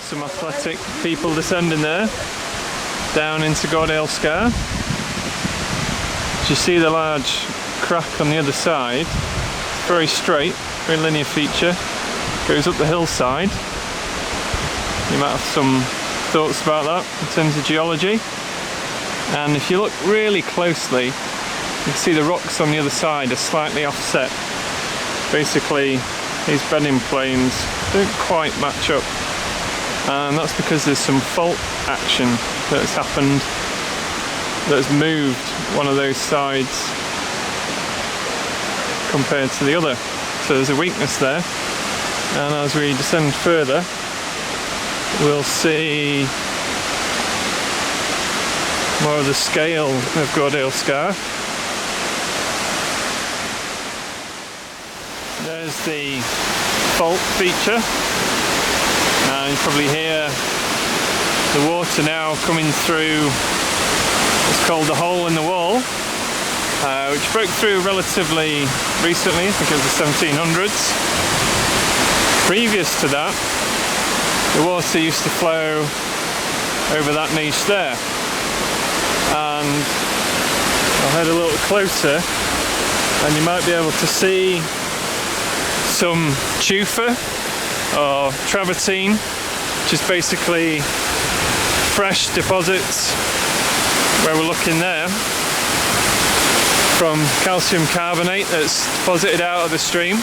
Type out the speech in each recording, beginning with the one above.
some athletic people descending there, down into Gordale Scar. Do you see the large crack on the other side? Very straight, very linear feature. Goes up the hillside. You might have some thoughts about that in terms of geology. And if you look really closely, you can see the rocks on the other side are slightly offset. Basically, these bedding planes don't quite match up. And that's because there's some fault action that has happened that has moved one of those sides compared to the other. So there's a weakness there. And as we descend further, we'll see more of the scale of Gordale Scar. There's the fault feature, and you probably hear the water now coming through what's called the hole in the wall, which broke through relatively recently. I think it was the 1700s. Previous to that, the water used to flow over that niche there, and I'll head a little closer and you might be able to see some tufa or travertine, which is basically fresh deposits where we're looking there from calcium carbonate that's deposited out of the stream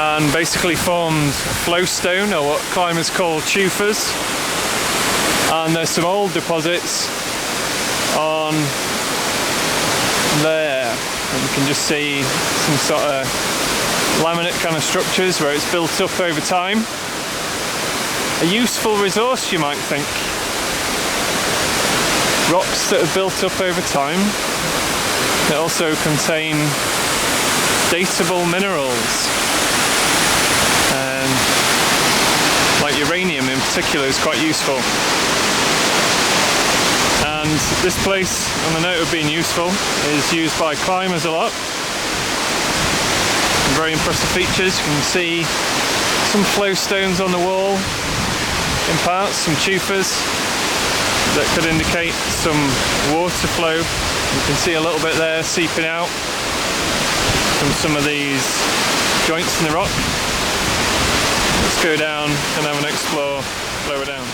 and basically formed flowstone, or what climbers call tufas. And there's some old deposits on there, and you can just see some sort of laminate kind of structures where it's built up over time. A useful resource, you might think. Rocks that have built up over time that also contain datable minerals, like uranium in particular is quite useful. And this place, on the note of being useful, is used by climbers a lot. Some very impressive features. You can see some flow stones on the wall in parts, some tufas that could indicate some water flow. You can see a little bit there seeping out from some of these joints in the rock. Let's go down and have an explore lower down.